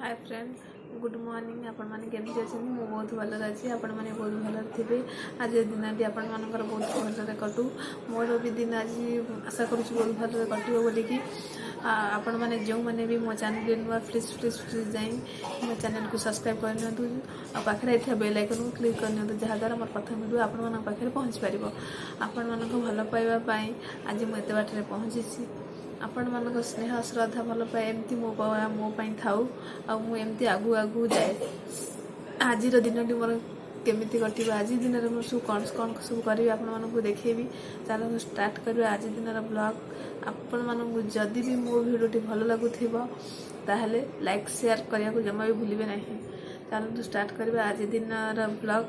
Hi friend good morning आपण माने केमती अच्छे मु बहुत भल अच्छी आपण माने बहुत भल थे आज दिन टी आपण मानकर बहुत भल कटू मोर भी दिन आज आशा करुँच बहुत भल कटो बोलिकी आपण मैंने जो मैंने भी मो चैनल नुआ प्लीज प्लीज प्लीज जाए मो चैनल को सब्सक्राइब कर पाखे आई बेल आइकन को क्लिक कर जहाँद्वारा मोर प्रथम वीडियो आपण पाखे पहुँच पार आपण मान भल पाइबापी आज मुझे बाटर पहुँची आपण मान स्नेह श्रद्धा भल पाए एमती मोपाई थाऊ आमती आगू आगू जाए आज दिन टी मोर केमिति कटिबा आज दिन में मुझे कौन कौन सब करी आपको देखेबी चलो स्टार्ट कर आज दिन ब्लॉग आपण मानू जदि भी मो भिडियोटी भल लगुथिबो ताहले लाइक शेयर करिया को जमा भी भूलिबे नहीं चलो स्टार्ट करबा आज दिन ब्लॉग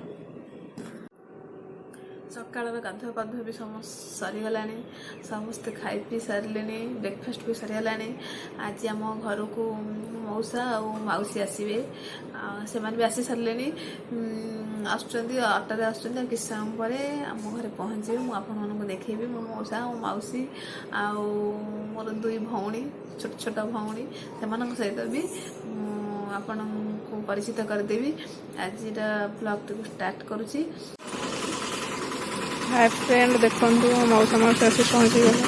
सकाल गाधुआ पाधुआ भी सरीगला समस्ते खाई पी सारे ब्रेकफास्ट भी सरीगला आज आम घर को मौसा और मौसी आसवे से भी आसी सारे आसटे आसुँच किसी समय पर आम घर पहुँचे मुझे देखी मो मौसा और मौसी आउ मोर दुई भौणी छोट छोट भौणी से सहित भी आपण को परिचित करदेवी आज ब्लॉग टी स्टार्ट करुँची। हाय फ्रेंड देखो मौसा मौसी आसी पहुँची गले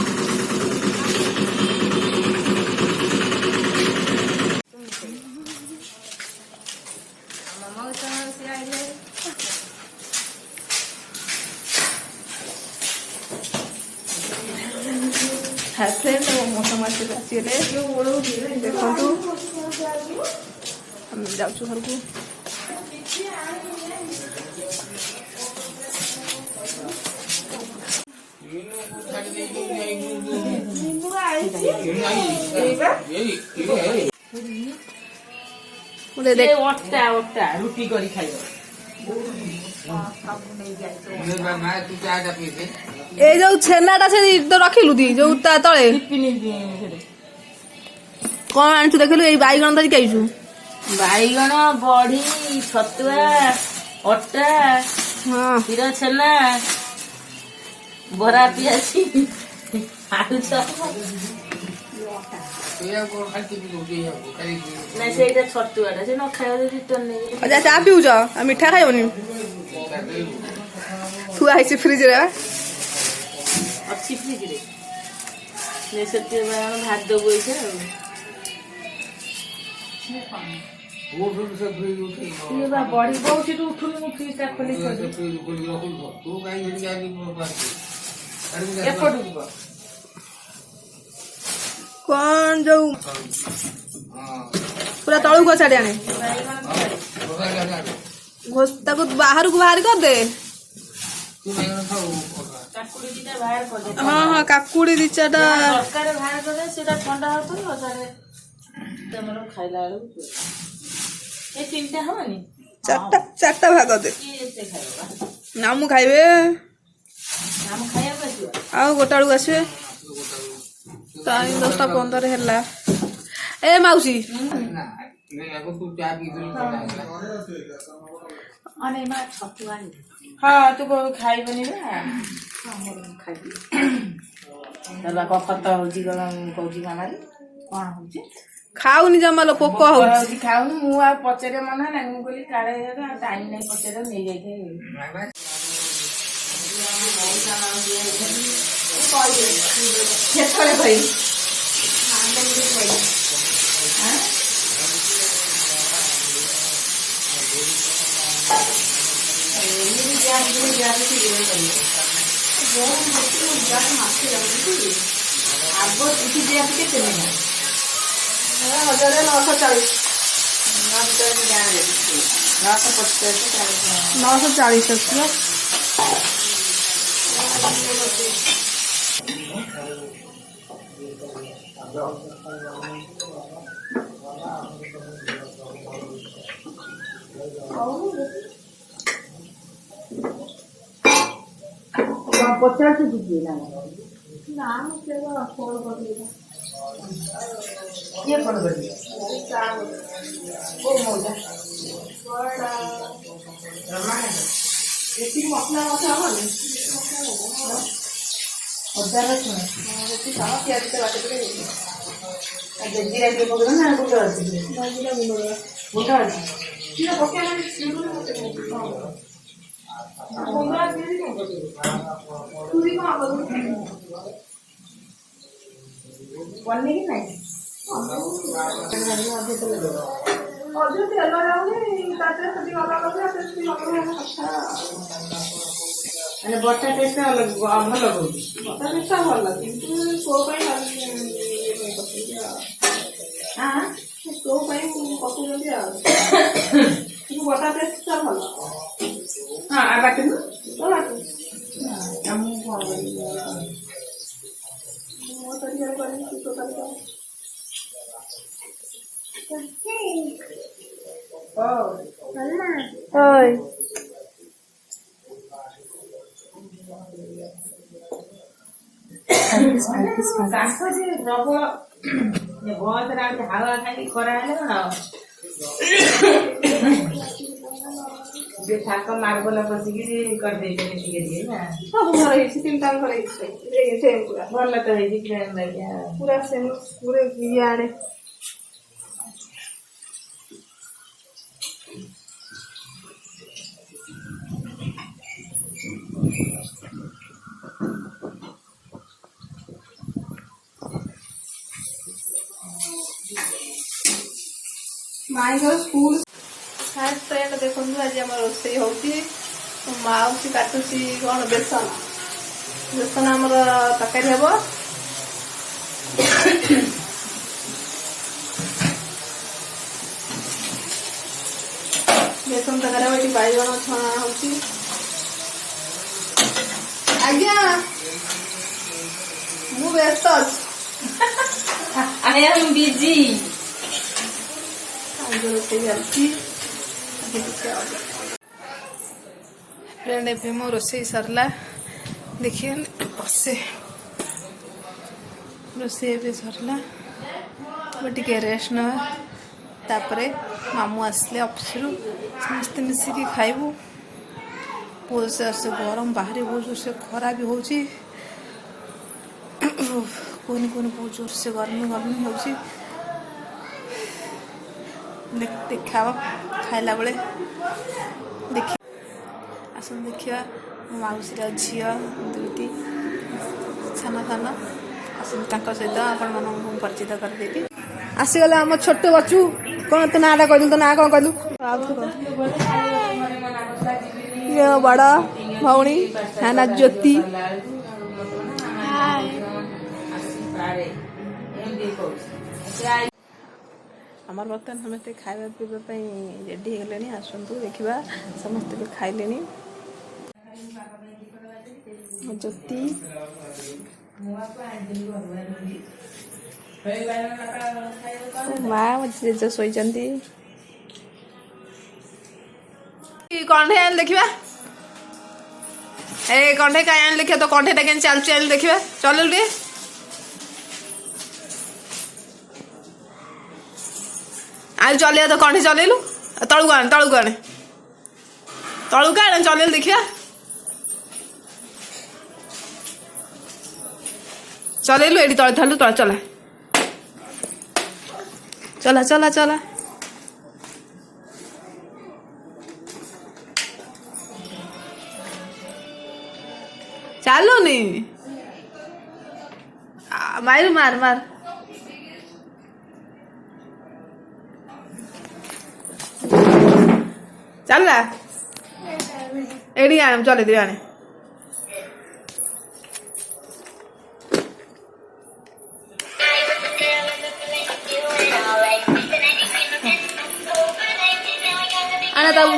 हाय फ्रेंड मौसा मौसी आसी गले देखो हम जाऊँ घर को रुटी करी खाइबो ए जो छेनाटा से तो रखिलु दी जो तले कौन आनछु देखलु ए बाईगण धरि खाइछु बाईगण बड़ी छतुआ अटा हां क्षीर छेना बरा पियासी आलू चप ना सेटा छतुआटा से न खायो रिटर्न नै अच्छा चा पिउछ आ मिठा खाइबनी तू आइछि फ्रिज रे अच्छी फ्रिज रे ने सत्य भात दबो इसे ये बा बड़ी बहुत से उठुनी मु फ्रिज ता खोली तू काई जनी आनी एपटु कौन जो पूरा तलू को छाड़ी आने घोस्ता को बाहर कर दे हाँ हाँ काकुड़ी दिचाटा सरकार बाहर कर दे सेटा ठंडा होतो सारे तमरो खाइला ए तीनटा हवनी चारटा भाग कर दे के खाइबा नामु खाइबे नाम खाइया बसिबा आउ गोटाळू आसे टाइम 10:15 हेला ए मौसी अने मा छतुआ हां तू को खाइबनी बा हमर खाइबी दबा को खत होजी गलम कोजी मामारी कोन होजी खाउनी जमा लो पोको होजी खाउनी मु आ पचरे मना ना मु बोली काळे टाइम नै पचरे नै जाई थे खेतले भाई पचास दीजिए ना नाम से वो फोड़ कर दिया ये फोड़ कर दिया वो मोजा बड़ा एक मसला मसला वाले और ज्यादा सुनो ये सारा प्याज के बाटे पे ଜିରା ଟିକେ ପକେଇବ ନା ଗୁଣ୍ଡ ଅଛି? ଜିରା ଗୁଣ୍ଡ ଗୁଣ୍ଡ ଅଛି। ଜିରା ପକେଇବା ଛୁରୀ ପନିର ନାହିଁ ଅଧିକ ତେଲ ଯାଉନି ତା ସେଠି ଅଲଗା ସେଠି ମାନେ ବଟା ଟେଷ୍ଟ ଭଲ ଲାଗୁଛି। ବଟା ଟେଷ୍ଟ ଭଲ କିନ୍ତୁ ତୋ ପାଇଁ ତୋ ପାଇଁ ପକଉଛନ୍ତି ଆଉ କିନ୍ତୁ ବଟା ଟେଷ୍ଟ ଭଲ। ହଁ ବାଟୁ ତ ବାଟୁ ମୁଁ କଣ କରିବି ମୋ ତରିକାରେ କରିବି ତୁ ତୋ ତରିକାରେ। Oi. କାଶ ଯେ ପ୍ରବଳ ବସରେ ଆଉ ହାୱା ଖାଲି ଖରା ହେଲେ କଣ ଯେ ଥାକ ମାର୍ବଲ ପଶିକି କରିଦେଇଛନ୍ତି ଟିକେ ଟିକେ ନା ସବୁ ଘର ହେଇଛି ତିନିଟା ଘର ହେଇଛି ପୁରା ଭଲ ତ ହେଇଛି କ୍ରେମ୍ ଲାଗିଆ ପୁରା ସେମ ପୁରା ଇଏ ଆଣେ ମାଇଙ୍କର ସ୍କୁଲ ଫାଷ୍ଟ ଫ୍ରେଣ୍ଡ ଦେଖନ୍ତୁ ଆଜି ଆମର ରୋଷେଇ ହଉଛି ମାଉସି କାଟୁଛି କଣ ବେସନ ଆମର ତରକାରୀ ହବ ବେସନ ତରକାରୀ ହବ। ଏଠି ବାଇଗଣ ଛଣା ହଉଛି। ଆଜ୍ଞା ମୁଁ ବ୍ୟସ୍ତ ଅଛି। I am busy. ରୋଷେଇ ଚାଲିଛି ଫ୍ରେଣ୍ଡ ଏବେ ମୋ ରୋଷେଇ ସରିଲା ଦେଖିବେ ବସେ ରୋଷେଇ ଏବେ ସରିଲା ଏବେ ଟିକେ ରେଷ୍ଟ ନେବା ତାପରେ ମାମୁଁ ଆସିଲେ ଅଫିସରୁ ସମସ୍ତେ ମିଶିକି ଖାଇବୁ। ବହୁତ ଜୋରସେ ଗରମ ବାହାରେ ବହୁତ ଜୋରସେ ଖରା ବି ହେଉଛି କୁହନି ବହୁତ ଜୋରସେ ଗରମ ହେଉଛି। ଦେଖାବ ଖାଇଲା ବେଳେ ଆସନ୍ତୁ ଦେଖିବା ମୋ ମାଉସୀର ଝିଅ ଦୁଇଟି ସାନ ଆସନ୍ତୁ ତାଙ୍କ ସହିତ ଆପଣମାନଙ୍କୁ ମୁଁ ପରିଚିତ କରିଦେବି। ଆସିଗଲେ ଆମ ଛୋଟ ବଚୁ କ'ଣ ତୋ ନାଁଟା କହିଲୁ ତୋ ନାଁ କ'ଣ କହିଲୁ ବଡ଼ ଭଉଣୀ ନା ଜ୍ୟୋତି ଆମର ବର୍ତ୍ତମାନ ସମସ୍ତେ ଖାଇବା ପିଇବା ପାଇଁ ରେଡ଼ି ହେଇଗଲେଣି ଆସନ୍ତୁ ଦେଖିବା ସମସ୍ତେ ବି ଖାଇଲେଣି। ଜ୍ୟୋତି ମା ଜେଜେ ଶୋଇଛନ୍ତି। କଣ୍ଢେଇ ଆଣି ଦେଖିବା ଏ କଣ୍ଢେଇ କାହିଁ ଆଣି ଦେଖିବା ତ କଣ୍ଢେଇଟା କେମିତି ଚାଲୁଛି ଆଣି ଦେଖିବା ଚଲେଇଲୁ ଟିକେ ଆଉ ଚଲେଇବା ତ କଣ୍ଢେଇ ଚଲେଇଲୁ ତଳକୁ ଆଣେ ଚଲେଇଲୁ ଦେଖିବା ଚଲେଇଲୁ ଏଠି ତଳେ ଧରିଲୁ ତଳେ ଚଲା ଚାଲୁନି ମାର ଚାଲିଲା ଏଠି ଆଣ ଚଲେଇଦେବି ଆଣେ ଆଣେ ତାକୁ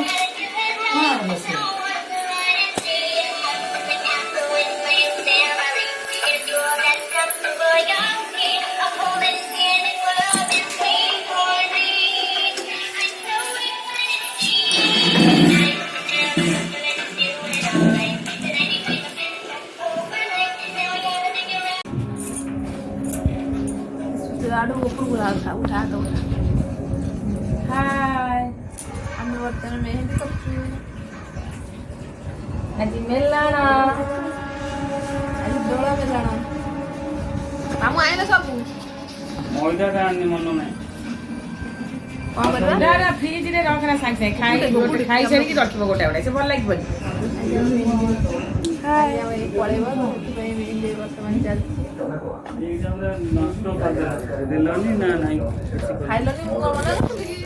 उठा हाय आम्ही वर्तन मेहंदी करतो आजी मेलाना आजी डोळा मेलाना मामू आहे ना सबू ମଇଦାଟା ଆଣିନି ମନ ନାହିଁ। କ'ଣ କରିବା ନା ନା ଫ୍ରିଜରେ ରଖନା ସାଙ୍ଗେ ସାଙ୍ଗେ ଖାଇସାରିକି ରଖିବ ଗୋଟେ ଗୋଟେ ସେ ଭଲ ଲାଗିବନି। ଆଜି ଆମେ ପଳେଇବ ସେଥିପାଇଁ ବିରିୟାନୀ ବର୍ତ୍ତମାନ ଚାଲିଛି। ଏଇଟା ପୁରା ନଷ୍ଟ ଦେଲନି ନା ନାହିଁ। ଖାଇଲନି ମୁଁ କ'ଣ ମନା କରୁଥିଲି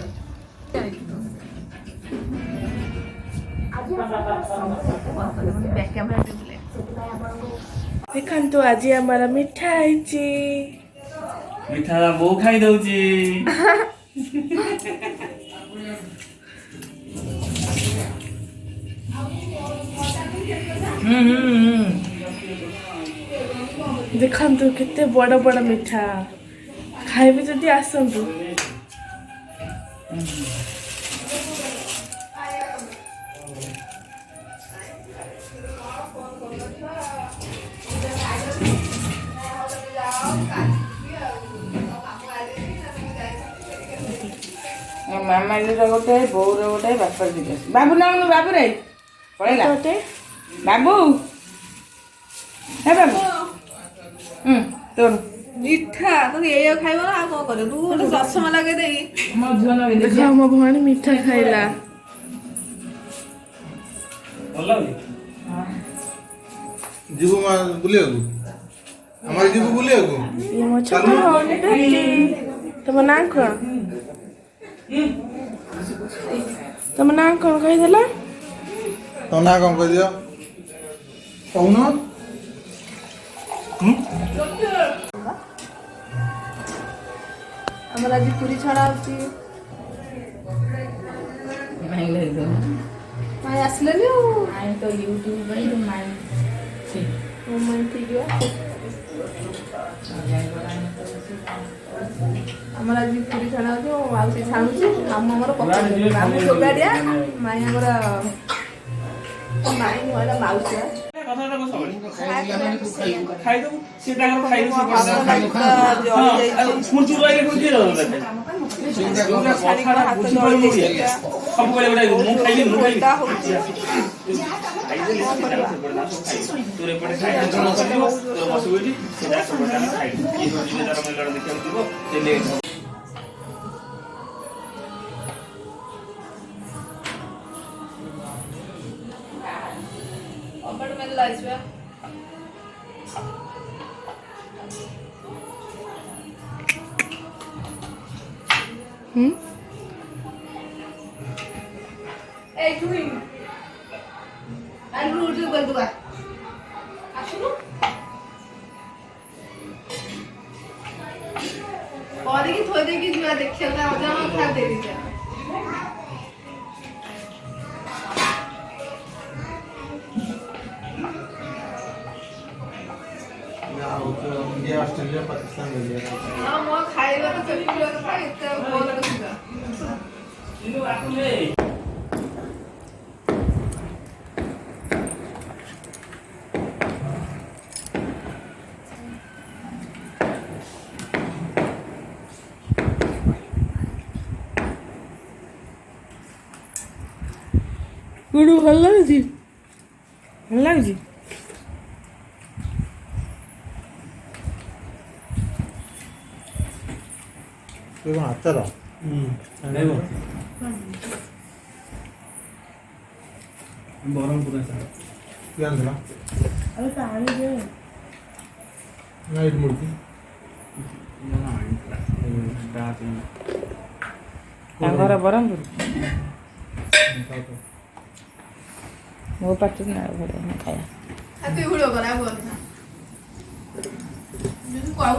ବ୍ୟାକ୍ କ୍ୟାମେରା ଦେଲେ। ଦେଖନ୍ତୁ ଆଜି ଆମର ମିଠା ହେଇଛି। ମିଠା ବୋଉ ଖାଇ ଦଉଛି। ଦେଖନ୍ତୁ କେତେ ବଡ଼ ବଡ଼ ମିଠା। ଖାଇବେ ଯଦି ଆସନ୍ତୁ। ମାମା ଗୋଟେ ବୋଉର ଗୋଟେ ବାପାର ଦିଟା ବାବୁ ନାଉନୁ ବାବୁ ରେ ପଳେଇଲା ଗୋଟେ ବାବୁ ହେ ବାବୁ ତୋର ମିଠା ତୁ ଏଇଆ ଖାଇବ ନା ଆଉ କ'ଣ କରିବ? ତୁ ଗୋଟେ ଚଷମା ଲଗେଇ ଦେଇ ମୋ ଝିଅ ଲଗେଇ ଦେଖ ମୋ ଭଉଣୀ ମିଠା ଖାଇଲା। ଭଲ ଲାଗୁଛି। ଯିବୁ ମା ବୁଲିବାକୁ ଆମର ଯିବୁ ବୁଲିବାକୁ। ଇଏ ମୋ ଛୋଟ ଭଉଣୀ ବେଟି। ତମ ନାଁ କ'ଣ? ତମ ନାଁ କ'ଣ କହିଦେଲ? ତମ ନାଁ କ'ଣ କହିଦିଅ କହୁନ। ଆମର ଆଜି ପୁରୀ ଛଣା ହଉଛି। ମାଇଁ ଆସିଲେନି ଆଉ ତ ୟୁଟ୍ୟୁବ ପାଇଁ ତ ମାଇଁ ମୋ ମାଇଁ ଠିକ ଆମର ଆଜି ପୁରୀ ଛଣା ହଉଛି। ମୋ ମାଉସୀ ଛାଣୁଛି। ମାମୁ ଆମର ପକାଉଛି। ମାମୁ ଯୋଗାଡ଼ିଆ ମାଇଁ ଆମର ମାଇଁ ନୁହଁ ଏଇଟା ମାଉସୀ। ଖାଇଦବୁ ସେ ତାଙ୍କର ଖାଇବେ ସବୁବେଳେ ମୁଁ ଖାଇବି ମୁଁ ଖାଇବି ତୋର ଏପଟେ ଖାଇବ ତୋର ବସିବୁ ଏଠି ସେଟା ସବୁବେଳେ ଆମେ ଖାଇବୁ କିଏ ଯିବେ ତାର ମେଲଣ ଦେଖିବାକୁ ଯିବ ଦେଲେ ଅବଡ଼ ମେଲ ଲାଗିବା। এই তুই আলু উঠে বল দুয়া আসুন পরে কি থই দেখি যা দেখি না জামা খা দে দিছে। इंडिया ऑस्ट्रेलिया पाकिस्तान हां मो खाइबा तो चटनी तो खाइ इतना बोल रहा इनु आकुले ଗୁଡୁ ଭଲ ଲାଗୁଛି? ଭଲ ଲାଗୁଛି। ये कौन आचार ବରହମପୁର क्या आंधला ଆଉ ପାଣି ଦେ। नाइट मुर्गी ତାଙ୍କର ବରହମପୁର ମୋ ପାଟିରେ ନା ଖାଇବା ତୁ ହୁଳ କରା ବୋଲ ନା ଯଦି